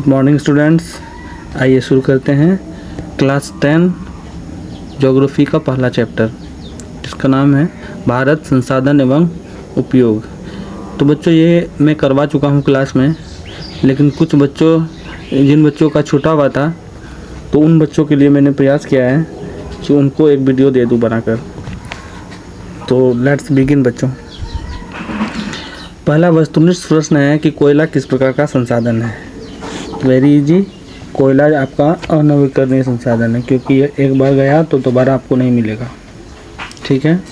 Good morning students, आइए शुरू करते हैं क्लास 10 ज्योग्राफी का पहला चैप्टर, जिसका नाम है भारत संसाधन एवं उपयोग। तो बच्चों ये मैं करवा चुका हूँ क्लास में, लेकिन कुछ बच्चों जिन बच्चों का छूटा हुआ था तो उन बच्चों के लिए मैंने प्रयास किया है कि उनको एक वीडियो दे दूँ बनाकर। तो लेट्स बिगिन बच्चों। पहला वस्तुनिष्ठ प्रश्न है कि कोयला किस प्रकार का संसाधन है। वेरी इजी, कोयला आपका अनवीकरणीय संसाधन है, क्योंकि ये एक बार गया तो दोबारा आपको नहीं मिलेगा। ठीक है,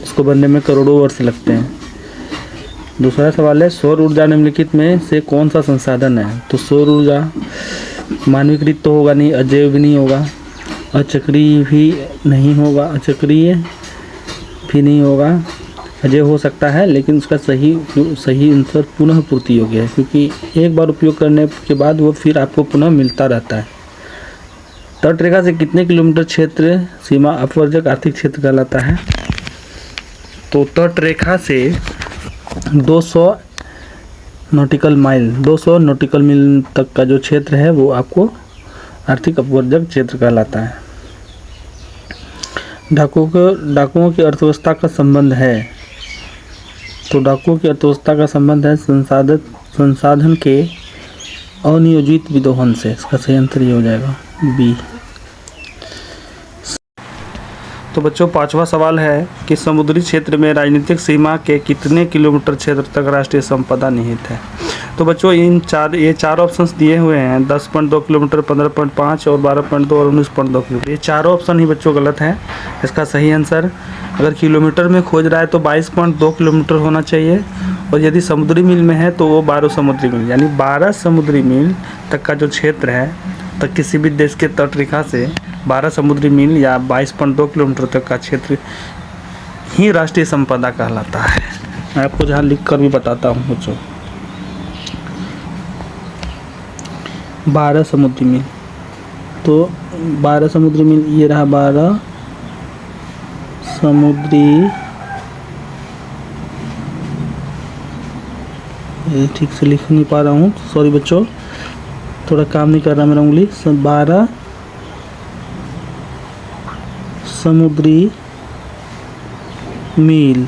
इसको बनने में करोड़ों वर्ष लगते हैं। दूसरा सवाल है सौर ऊर्जा निम्नलिखित में से कौन सा संसाधन है। तो सौर ऊर्जा मानवीकृत तो होगा नहीं, अजैव भी नहीं होगा, अचक्रीय भी नहीं होगा, अचक्रीय भी नहीं होगा, अजय हो सकता है, लेकिन उसका सही आंसर पुनः पूर्ति योग्य है, क्योंकि एक बार उपयोग करने के बाद वो फिर आपको पुनः मिलता रहता है। तटरेखा से कितने किलोमीटर क्षेत्र सीमा अपवर्जक आर्थिक क्षेत्र कहलाता है। तो तटरेखा से 200 नॉटिकल मील तक का जो क्षेत्र है वो आपको आर्थिक अपवर्जक क्षेत्र कहलाता है। डाकुओं की अर्थव्यवस्था का संबंध है। तो डाकुओं की अर्थव्यवस्था का संबंध है संसाधन के अनियोजित विदोहन से। इसका सही आंसर ये हो जाएगा बी। तो बच्चों पांचवा सवाल है कि समुद्री क्षेत्र में राजनीतिक सीमा के कितने किलोमीटर क्षेत्र तक राष्ट्रीय संपदा निहित है। तो बच्चों ये चार ऑप्शंस दिए हुए हैं, 10.2 किलोमीटर, 15.5 और 12.2 और 19.2 किलोमीटर। ये चारों ऑप्शन ही बच्चों गलत है। इसका सही आंसर अगर किलोमीटर में खोज रहा है तो 22.2 किलोमीटर होना चाहिए, और यदि समुद्री मील में है तो वो 12 समुद्री मील, यानी 12 समुद्री मील तक का जो क्षेत्र है, तक किसी भी देश के तटरेखा से 12 समुद्री मील या 22.2 किलोमीटर तक का क्षेत्र ही राष्ट्रीय संपदा कहलाता है। मैं आपको जहाँ लिख कर भी बताता हूँ बच्चों, 12 समुद्री मील। तो 12 समुद्री मील ये रहा, 12 समुद्री, ठीक से लिख नहीं पा रहा हूँ, सॉरी बच्चों, थोड़ा काम नहीं कर रहा मेरा उंगली। 12 समुद्री मील,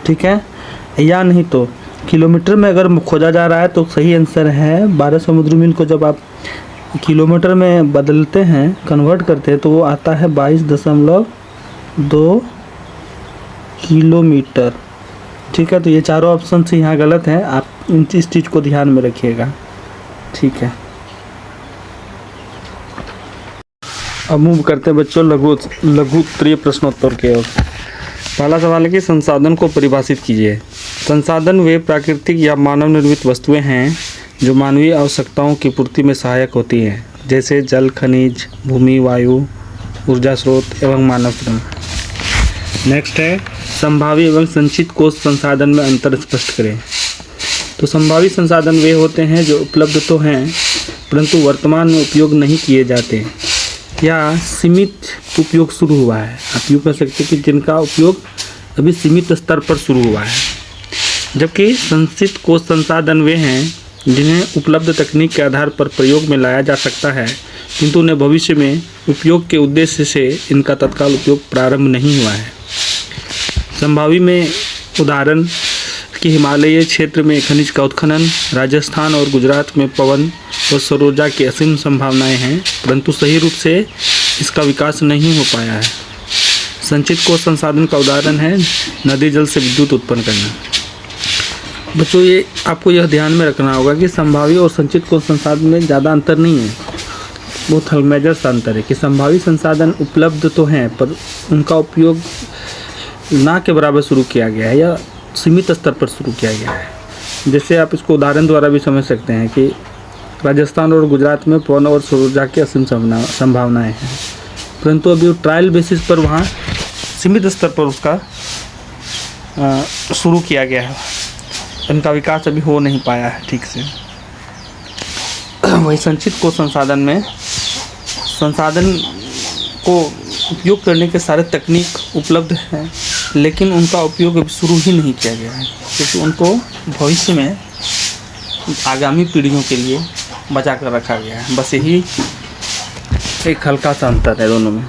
ठीक है, या नहीं तो किलोमीटर में अगर खोजा जा रहा है तो सही आंसर है 12 समुद्री मील को जब आप किलोमीटर में बदलते हैं, कन्वर्ट करते हैं, तो वो आता है 22.2 किलोमीटर। ठीक है, तो ये चारों ऑप्शन से यहाँ गलत हैं, आप इस चीज़ को ध्यान में रखिएगा। ठीक है, अब मूव करते हैं बच्चों लघु उत्तरीय प्रश्नोत्तर के ओर। पहला सवाल है कि संसाधन को परिभाषित कीजिए। संसाधन वे प्राकृतिक या मानव निर्मित वस्तुएं हैं जो मानवीय आवश्यकताओं की पूर्ति में सहायक होती हैं, जैसे जल, खनिज, भूमि, वायु, ऊर्जा स्रोत एवं मानव श्रम। नेक्स्ट है संभावी एवं संचित कोष संसाधन में अंतर स्पष्ट करें। तो संभावी संसाधन वे होते हैं जो उपलब्ध तो हैं परंतु वर्तमान में उपयोग नहीं किए जाते या सीमित उपयोग शुरू हुआ है। आप यूँ कह सकते हैं कि जिनका उपयोग अभी सीमित स्तर पर शुरू हुआ है, जबकि संचित कोष संसाधन वे हैं जिन्हें उपलब्ध तकनीक के आधार पर प्रयोग में लाया जा सकता है, किंतु उन्हें भविष्य में उपयोग के उद्देश्य से इनका तत्काल उपयोग प्रारंभ नहीं हुआ है। संभावी में उदाहरण कि हिमालयी क्षेत्र में खनिज का उत्खनन, राजस्थान और गुजरात में पवन और सौर ऊर्जा की असीम संभावनाएं हैं, परंतु सही रूप से इसका विकास नहीं हो पाया है। संचित कोष संसाधन का उदाहरण है नदी जल से विद्युत उत्पन्न करना। बच्चों ये आपको यह ध्यान में रखना होगा कि संभावी और संचित कोष संसाधन में ज़्यादा अंतर नहीं है, बहुत मेजर सा अंतर है कि संभावी संसाधन उपलब्ध तो हैं पर उनका उपयोग ना के बराबर शुरू किया गया है या सीमित स्तर पर शुरू किया गया है। जैसे आप इसको उदाहरण द्वारा भी समझ सकते हैं कि राजस्थान और गुजरात में पवन और सौर ऊर्जा की असीम संभावनाएं हैं, परंतु अभी ट्रायल बेसिस पर वहाँ सीमित स्तर पर उसका शुरू किया गया है, इनका विकास अभी हो नहीं पाया है ठीक से। वही संचित कोष संसाधन में संसाधन को उपयोग करने के सारे तकनीक उपलब्ध हैं, लेकिन उनका उपयोग अभी शुरू ही नहीं किया गया है, क्योंकि उनको भविष्य में आगामी पीढ़ियों के लिए बचा कर रखा गया है। बस यही एक हल्का सा अंतर है दोनों में।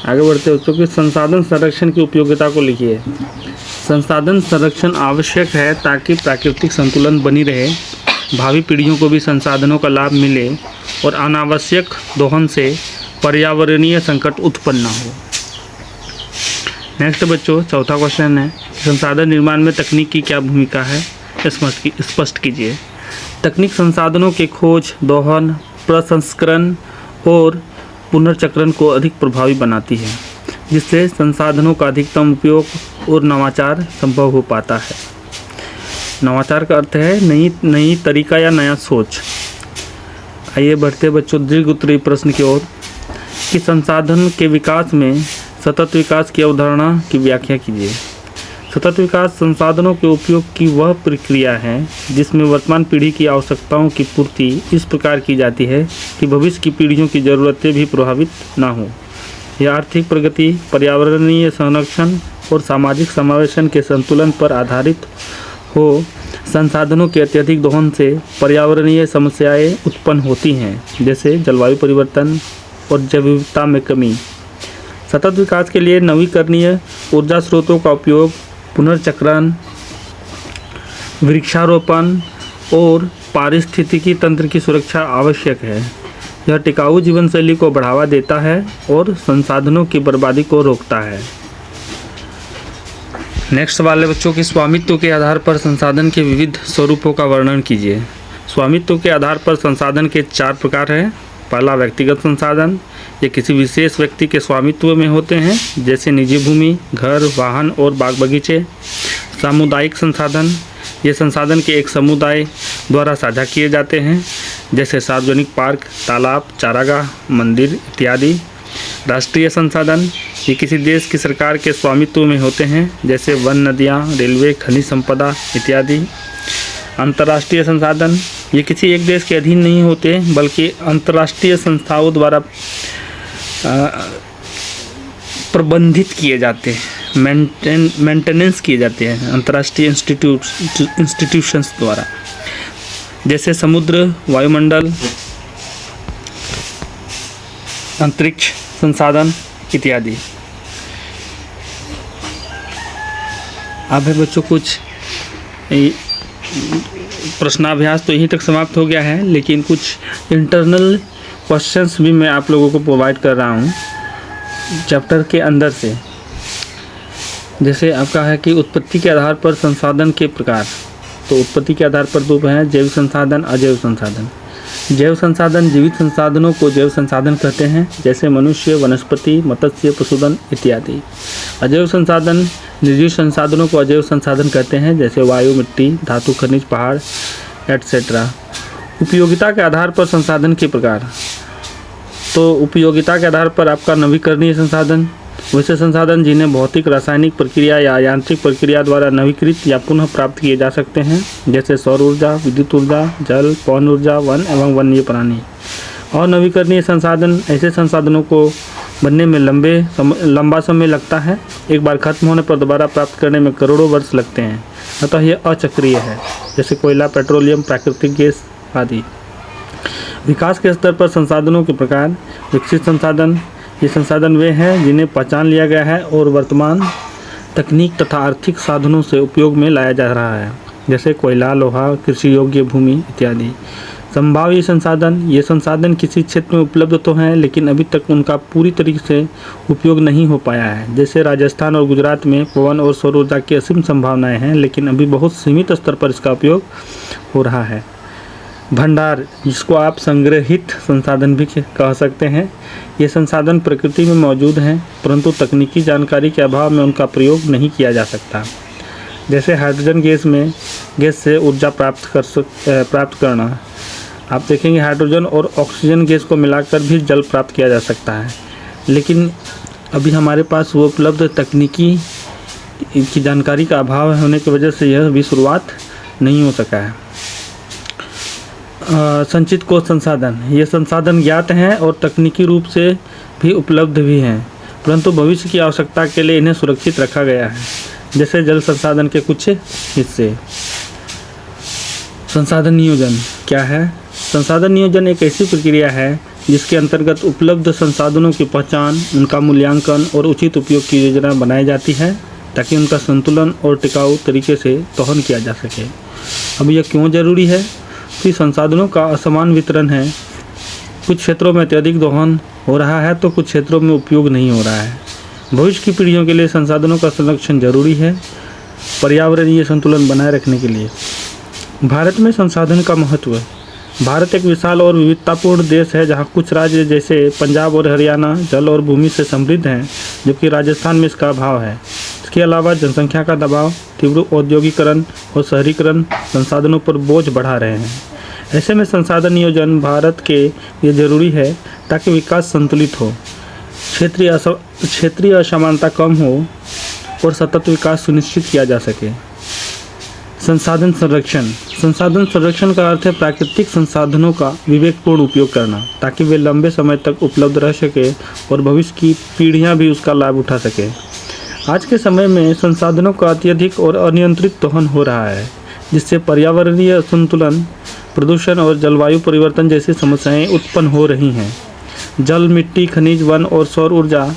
आगे बढ़ते बच्चों की संसाधन संरक्षण की उपयोगिता को लिखिए। संसाधन संरक्षण आवश्यक है ताकि प्राकृतिक संतुलन बनी रहे, भावी पीढ़ियों को भी संसाधनों का लाभ मिले और अनावश्यक दोहन से पर्यावरणीय संकट उत्पन्न न हो। नेक्स्ट बच्चों, चौथा क्वेश्चन है, संसाधन निर्माण में तकनीक की क्या भूमिका है, स्पष्ट कीजिए। तकनीक संसाधनों के खोज, दोहन, प्रसंस्करण और पुनर्चक्रण को अधिक प्रभावी बनाती है, जिससे संसाधनों का अधिकतम उपयोग और नवाचार संभव हो पाता है। नवाचार का अर्थ है नई तरीका या नया सोच। आइए बढ़ते बच्चों दीर्घ उत्तरीय प्रश्न की ओर कि संसाधन के विकास में सतत विकास की अवधारणा की व्याख्या कीजिए। सतत विकास संसाधनों के उपयोग की वह प्रक्रिया है जिसमें वर्तमान पीढ़ी की आवश्यकताओं की पूर्ति इस प्रकार की जाती है कि भविष्य की पीढ़ियों की ज़रूरतें भी प्रभावित न हो। यह आर्थिक प्रगति, पर्यावरणीय संरक्षण और सामाजिक समावेशन के संतुलन पर आधारित हो। संसाधनों के अत्यधिक दोहन से पर्यावरणीय समस्याएं उत्पन्न होती हैं, जैसे जलवायु परिवर्तन और जैव विविधता में कमी। सतत विकास के लिए नवीकरणीय ऊर्जा स्रोतों का उपयोग, पुनर्चक्रण, वृक्षारोपण और पारिस्थितिकी तंत्र की सुरक्षा आवश्यक है। यह टिकाऊ जीवन शैली को बढ़ावा देता है और संसाधनों की बर्बादी को रोकता है। नेक्स्ट सवाल है बच्चों की स्वामित्व के आधार पर संसाधन के विविध स्वरूपों का वर्णन कीजिए। स्वामित्व के आधार पर संसाधन के 4 प्रकार हैं। पहला, व्यक्तिगत संसाधन। ये किसी विशेष व्यक्ति के स्वामित्व में होते हैं, जैसे निजी भूमि, घर, वाहन और बाग बगीचे। सामुदायिक संसाधन। ये संसाधन के एक समुदाय द्वारा साझा किए जाते हैं, जैसे सार्वजनिक पार्क, तालाब, चारागाह, मंदिर इत्यादि। राष्ट्रीय संसाधन। ये किसी देश की सरकार के स्वामित्व में होते हैं, जैसे वन, नदियाँ, रेलवे, खनिज संपदा इत्यादि। अंतर्राष्ट्रीय संसाधन। ये किसी एक देश के अधीन नहीं होते, बल्कि अंतर्राष्ट्रीय संस्थाओं द्वारा प्रबंधित किए जाते हैं, मेंटेनेंस किए जाते हैं अंतर्राष्ट्रीय इंस्टीट्यूशंस द्वारा, जैसे समुद्र, वायुमंडल, अंतरिक्ष संसाधन इत्यादि। अब है बच्चों कुछ प्रश्नाभ्यास तो यहीं तक समाप्त हो गया है, लेकिन कुछ इंटरनल क्वेश्चंस भी मैं आप लोगों को प्रोवाइड कर रहा हूँ चैप्टर के अंदर से। जैसे आपका है कि उत्पत्ति के आधार पर संसाधन के प्रकार। तो उत्पत्ति के आधार पर 2 हैं, जैव संसाधन, अजैव संसाधन। जैव संसाधन जीवित संसाधनों को जैव संसाधन कहते हैं, जैसे मनुष्य, वनस्पति, मत्स्य, पशुधन इत्यादि। अजैव संसाधन निर्जीव संसाधनों को अजैव संसाधन कहते हैं, जैसे वायु, मिट्टी, धातु, खनिज, पहाड़ एटसेट्रा। उपयोगिता के आधार पर संसाधन के प्रकार। तो उपयोगिता के आधार पर आपका नवीकरणीय संसाधन, वैसे संसाधन जिन्हें भौतिक, रासायनिक प्रक्रिया या यांत्रिक प्रक्रिया द्वारा नवीकृत या पुनः प्राप्त किए जा सकते हैं, जैसे सौर ऊर्जा, विद्युत ऊर्जा, जल, पवन ऊर्जा, वन एवं वन्य प्राणी। और नवीकरणीय संसाधन ऐसे संसाधनों को बनने में लंबा समय लगता है, एक बार खत्म होने पर दोबारा प्राप्त करने में करोड़ों वर्ष लगते हैं, अतः यह अचक्रीय है, जैसे कोयला, पेट्रोलियम, प्राकृतिक गैस आदि। विकास के स्तर पर संसाधनों के प्रकार। विकसित संसाधन, ये संसाधन वे हैं जिन्हें पहचान लिया गया है और वर्तमान तकनीक तथा आर्थिक साधनों से उपयोग में लाया जा रहा है, जैसे कोयला, लोहा, कृषि योग्य भूमि इत्यादि। संभाव्य संसाधन, ये संसाधन किसी क्षेत्र में उपलब्ध तो हैं, लेकिन अभी तक उनका पूरी तरीके से उपयोग नहीं हो पाया है, जैसे राजस्थान और गुजरात में पवन और सौर ऊर्जा की असीम संभावनाएं हैं, लेकिन अभी बहुत सीमित स्तर पर इसका उपयोग हो रहा है। भंडार, जिसको आप संग्रहित संसाधन भी कह सकते हैं, ये संसाधन प्रकृति में मौजूद हैं, परंतु तकनीकी जानकारी के अभाव में उनका प्रयोग नहीं किया जा सकता, जैसे हाइड्रोजन गैस से ऊर्जा प्राप्त करना। आप देखेंगे हाइड्रोजन और ऑक्सीजन गैस को मिलाकर भी जल प्राप्त किया जा सकता है, लेकिन अभी हमारे पास वो उपलब्ध तकनीकी की जानकारी का अभाव होने की वजह से यह भी शुरुआत नहीं हो सका है। संचित कोश संसाधन, ये संसाधन ज्ञात हैं और तकनीकी रूप से भी उपलब्ध भी हैं, परंतु भविष्य की आवश्यकता के लिए इन्हें सुरक्षित रखा गया है, जैसे जल संसाधन के कुछ हिस्से। संसाधन नियोजन क्या है? संसाधन नियोजन एक ऐसी प्रक्रिया है जिसके अंतर्गत उपलब्ध संसाधनों की पहचान, उनका मूल्यांकन और उचित उपयोग की योजना बनाई जाती है ताकि उनका संतुलन और टिकाऊ तरीके से दोहन किया जा सके। अब यह क्यों ज़रूरी है? कि संसाधनों का असमान वितरण है। कुछ क्षेत्रों में अत्यधिक दोहन हो रहा है तो कुछ क्षेत्रों में उपयोग नहीं हो रहा है। भविष्य की पीढ़ियों के लिए संसाधनों का संरक्षण जरूरी है पर्यावरणीय संतुलन बनाए रखने के लिए। भारत में संसाधन का महत्व। भारत एक विशाल और विविधतापूर्ण देश है जहां कुछ राज्य जैसे पंजाब और हरियाणा जल और भूमि से समृद्ध हैं, जबकि राजस्थान में इसका अभाव है। इसके अलावा जनसंख्या का दबाव, तीव्र औद्योगिकरण और शहरीकरण संसाधनों पर बोझ बढ़ा रहे हैं। ऐसे में संसाधन नियोजन भारत के लिए ज़रूरी है ताकि विकास संतुलित हो, क्षेत्रीय असमानता कम हो और सतत विकास सुनिश्चित किया जा सके। संसाधन संरक्षण। संसाधन संरक्षण का अर्थ है प्राकृतिक संसाधनों का विवेकपूर्ण उपयोग करना ताकि वे लंबे समय तक उपलब्ध रह सके और भविष्य की पीढ़ियां भी उसका लाभ उठा सकें। आज के समय में संसाधनों का अत्यधिक और अनियंत्रित दोहन हो रहा है, जिससे पर्यावरणीय असंतुलन, प्रदूषण और जलवायु परिवर्तन जैसी समस्याएं उत्पन्न हो रही हैं। जल, मिट्टी, खनिज, वन और सौर ऊर्जा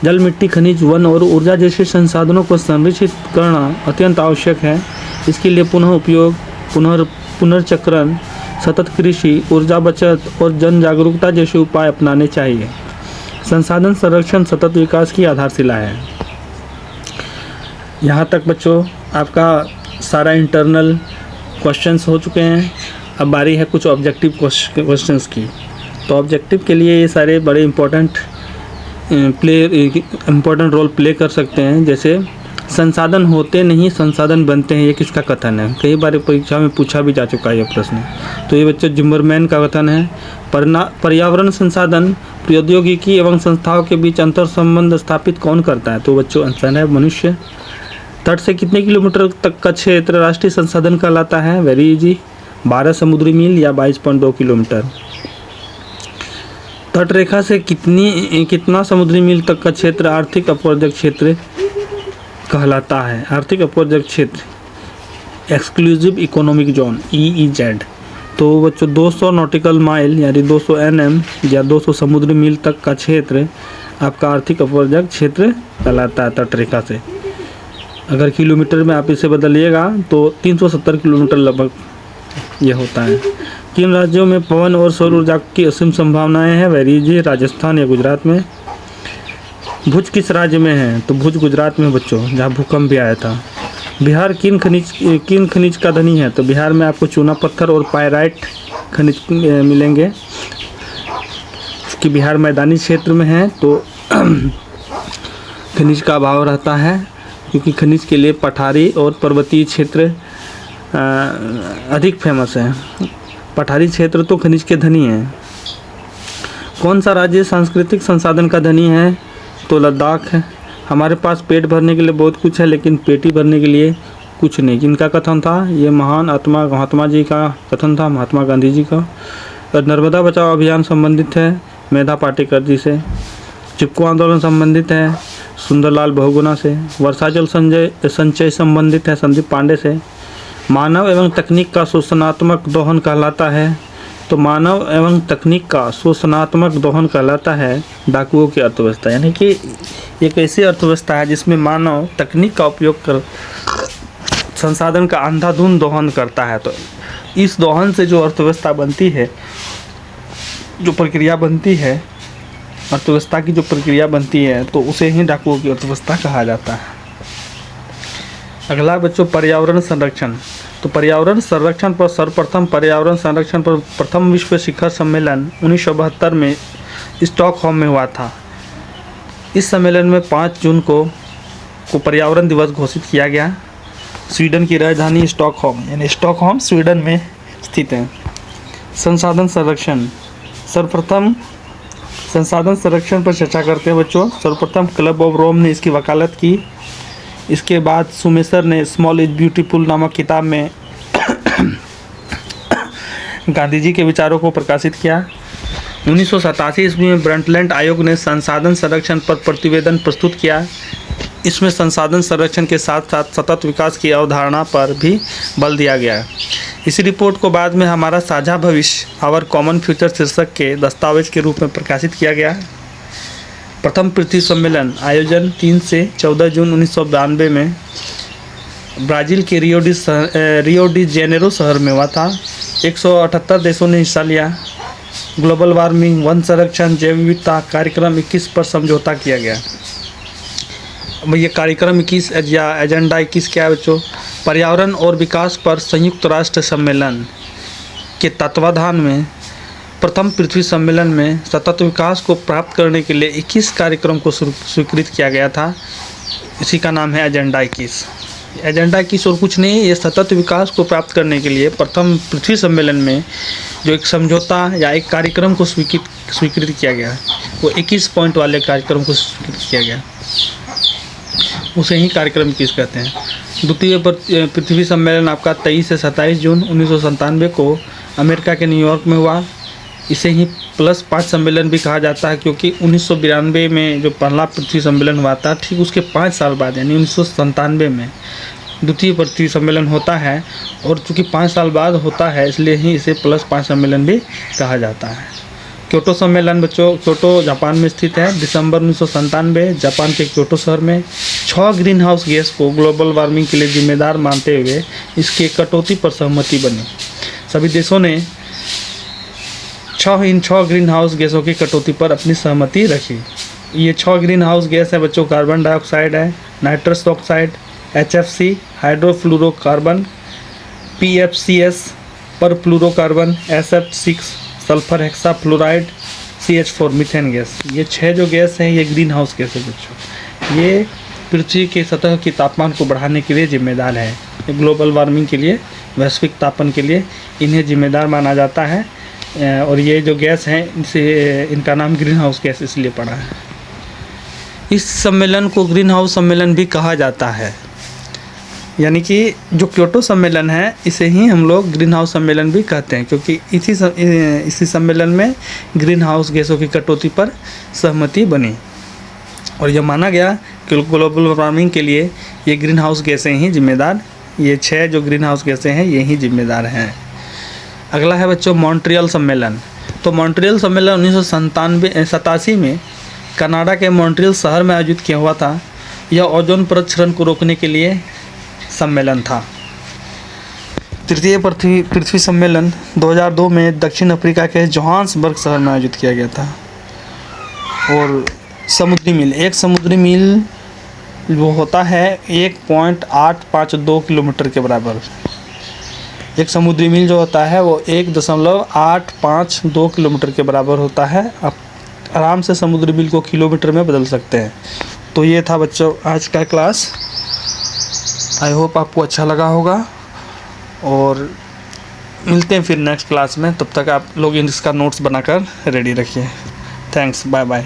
जल, मिट्टी, खनिज, वन और ऊर्जा जैसे संसाधनों को संरक्षित करना अत्यंत आवश्यक है। इसके लिए पुनः उपयोग, पुनर्चक्रण, सतत कृषि, ऊर्जा बचत और जन जागरूकता जैसे उपाय अपनाने चाहिए। संसाधन संरक्षण सतत विकास की आधारशिला है। यहाँ तक बच्चों आपका सारा इंटरनल क्वेश्चंस हो चुके हैं। अब बारी है कुछ ऑब्जेक्टिव क्वेश्चंस की। तो ऑब्जेक्टिव के लिए ये सारे बड़े इम्पोर्टेंट रोल प्ले कर सकते हैं। जैसे संसाधन होते नहीं संसाधन बनते हैं, ये किसका कथन है? कई बार परीक्षा में पूछा भी जा चुका है ये प्रश्न। तो ये बच्चों जिम्बरमैन का कथन है। पर्यावरण, संसाधन, प्रौद्योगिकी एवं संस्थाओं के बीच अंतर संबंध स्थापित कौन करता है? तो बच्चों आंसर है मनुष्य। तट से कितने किलोमीटर तक का क्षेत्र राष्ट्रीय संसाधन कहलाता है? वेरी इजी, 12 समुद्री मील या 22.2 किलोमीटर। तट रेखा से कितना समुद्री मील तक का क्षेत्र आर्थिक अपवर्जक क्षेत्र कहलाता है? आर्थिक अपवर्जक क्षेत्र एक्सक्लूसिव इकोनॉमिक जोन EEZ। तो बच्चों 200 नॉटिकल माइल यानी 200 NM या 200 समुद्री मील तक का क्षेत्र आपका आर्थिक अपवर्जक क्षेत्र कहलाता है तट रेखा से। अगर किलोमीटर में आप इसे बदलिएगा तो 370 किलोमीटर लगभग ये होता है। किन राज्यों में पवन और सौर ऊर्जा की असीम संभावनाएं हैं? वेरी इजी, राजस्थान या गुजरात में। भुज किस राज्य में है? तो भुज गुजरात में बच्चों, जहाँ भूकंप भी आया था। बिहार किन खनिज का धनी है? तो बिहार में आपको चूना पत्थर और पायराइट खनिज मिलेंगे, कि बिहार मैदानी क्षेत्र में है तो खनिज का अभाव रहता है, क्योंकि खनिज के लिए पठारी और पर्वतीय क्षेत्र अधिक फेमस है। पठारी क्षेत्र तो खनिज के धनी हैं। कौन सा राज्य सांस्कृतिक संसाधन का धनी है? तो लद्दाख है। हमारे पास पेट भरने के लिए बहुत कुछ है लेकिन पेटी भरने के लिए कुछ नहीं। किनका कथन था? ये महान आत्मा महात्मा जी का कथन था, महात्मा गांधी जी का। और नर्मदा बचाओ अभियान संबंधित है मेधा पाटेकर जी से। चिपको आंदोलन संबंधित है सुंदरलाल बहुगुणा से। वर्षा जल संचय संबंधित है संदीप पांडे से। मानव एवं तकनीक का शोषणात्मक दोहन कहलाता है, तो मानव एवं तकनीक का शोषणात्मक दोहन कहलाता है डाकुओं की अर्थव्यवस्था। यानी कि एक ऐसी अर्थव्यवस्था है जिसमें मानव तकनीक का उपयोग कर संसाधन का अंधाधुंध दोहन करता है। तो इस दोहन से जो अर्थव्यवस्था बनती है, जो प्रक्रिया बनती है, अर्थव्यवस्था की जो प्रक्रिया बनती है, तो उसे ही डाकुओं की अर्थव्यवस्था कहा जाता है। अगला बच्चों पर्यावरण संरक्षण। तो पर्यावरण संरक्षण पर सर्वप्रथम पर्यावरण संरक्षण पर प्रथम विश्व शिखर सम्मेलन 1972 में स्टॉकहोम में हुआ था। इस सम्मेलन में 5 जून को पर्यावरण दिवस घोषित किया गया। स्वीडन की राजधानी स्टॉकहोम यानी स्टॉकहोम स्वीडन में स्थित है। संसाधन संरक्षण। सर्वप्रथम संसाधन संरक्षण पर चर्चा करते हैं बच्चों। सर्वप्रथम क्लब ऑफ रोम ने इसकी वकालत की। इसके बाद सुमेसर ने स्मॉल इज ब्यूटीफुल नामक किताब में गांधी जी के विचारों को प्रकाशित किया। 1987 ईस्वी में ब्रंटलैंड आयोग ने संसाधन संरक्षण पर प्रतिवेदन प्रस्तुत किया। इसमें संसाधन संरक्षण के साथ साथ सतत विकास की अवधारणा पर भी बल दिया गया है। इसी रिपोर्ट को बाद में हमारा साझा भविष्य आवर कॉमन फ्यूचर शीर्षक के दस्तावेज के रूप में प्रकाशित किया गया है। प्रथम पृथ्वी सम्मेलन आयोजन 3 से 14 जून 1992 में ब्राज़ील के रियो डी जेनेरो शहर में हुआ था। 178 देशों ने हिस्सा लिया। ग्लोबल वार्मिंग, वन संरक्षण, जैव विविधता कार्यक्रम 21 पर समझौता किया गया। ये कार्यक्रम 21 या एजेंडा 21 क्या है बच्चों? पर्यावरण और विकास पर संयुक्त राष्ट्र सम्मेलन के तत्वाधान में प्रथम पृथ्वी सम्मेलन में सतत विकास को प्राप्त करने के लिए 21 कार्यक्रम को स्वीकृत किया गया था। इसी का नाम है एजेंडा 21। एजेंडा 21 और कुछ नहीं, ये सतत विकास को प्राप्त करने के लिए प्रथम पृथ्वी सम्मेलन में जो एक समझौता या एक कार्यक्रम को स्वीकृत किया गया, वो 21 पॉइंट वाले कार्यक्रम को स्वीकृत किया गया, उसे ही कार्यक्रम 21 कहते हैं। द्वितीय पृथ्वी सम्मेलन आपका 23 से 27 जून 1997 को अमेरिका के न्यूयॉर्क में हुआ। इसे ही +5 सम्मेलन भी कहा जाता है, क्योंकि 1992 में जो पहला पृथ्वी सम्मेलन हुआ था, ठीक उसके 5 साल बाद यानी 1997 में द्वितीय पृथ्वी सम्मेलन होता है। और चूँकि 5 साल बाद होता है, इसलिए ही इसे +5 सम्मेलन भी कहा जाता है। क्योटो सम्मेलन बच्चों, क्योटो जापान में स्थित है। दिसंबर 1997 जापान के क्योटो शहर में 6 ग्रीन हाउस गैस को ग्लोबल वार्मिंग के लिए जिम्मेदार मानते हुए इसके कटौती पर सहमति बनी। सभी देशों ने 6 ग्रीन हाउस गैसों की कटौती पर अपनी सहमति रखी। ये 6 ग्रीन हाउस गैस है बच्चों, कार्बन डाइऑक्साइड है, nitrous oxide, HFC hydrofluorocarbon, PFCS पर fluorocarbon, SF6 sulphur hexafluoride, CH4 methane gas. ये 6 जो गैस हैं ये ग्रीन हाउस गैस है बच्चों। ये पृथ्वी के सतह के तापमान को बढ़ाने के लिए जिम्मेदार है। ग्लोबल वार्मिंग के लिए, वैश्विक तापन के लिए इन्हें जिम्मेदार माना जाता है। और ये जो गैस हैं इनका नाम ग्रीन हाउस गैस इसलिए पड़ा है। इस सम्मेलन को ग्रीन हाउस सम्मेलन भी कहा जाता है, यानी कि जो क्योटो सम्मेलन है इसे ही हम लोग ग्रीन हाउस सम्मेलन भी कहते हैं, क्योंकि इसी सम्मेलन में ग्रीन हाउस गैसों की कटौती पर सहमति बनी और यह माना गया कि ग्लोबल वार्मिंग के लिए ये ग्रीन हाउस गैसें ही जिम्मेदार, ये 6 जो ग्रीन हाउस गैसें हैं ये ही जिम्मेदार हैं। अगला है बच्चों मॉन्ट्रियल सम्मेलन। तो मॉन्ट्रियल सम्मेलन 1987 में कनाडा के मॉन्ट्रियल शहर में आयोजित किया हुआ था। यह ओजोन परत क्षरण को रोकने के लिए सम्मेलन था। तृतीय पृथ्वी सम्मेलन 2002 में दक्षिण अफ्रीका के जोहान्सबर्ग शहर में आयोजित किया गया था। और समुद्री मील, एक समुद्री मील वो होता है 1.852 किलोमीटर के बराबर। एक समुद्री मील जो होता है वो 1.852 किलोमीटर के बराबर होता है। आप आराम से समुद्री मील को किलोमीटर में बदल सकते हैं। तो ये था बच्चों आज का क्लास। आई होप आपको अच्छा लगा होगा और मिलते हैं फिर नेक्स्ट क्लास में। तब तक आप लोग इसका नोट्स बनाकर रेडी रखिए। Thanks, bye bye.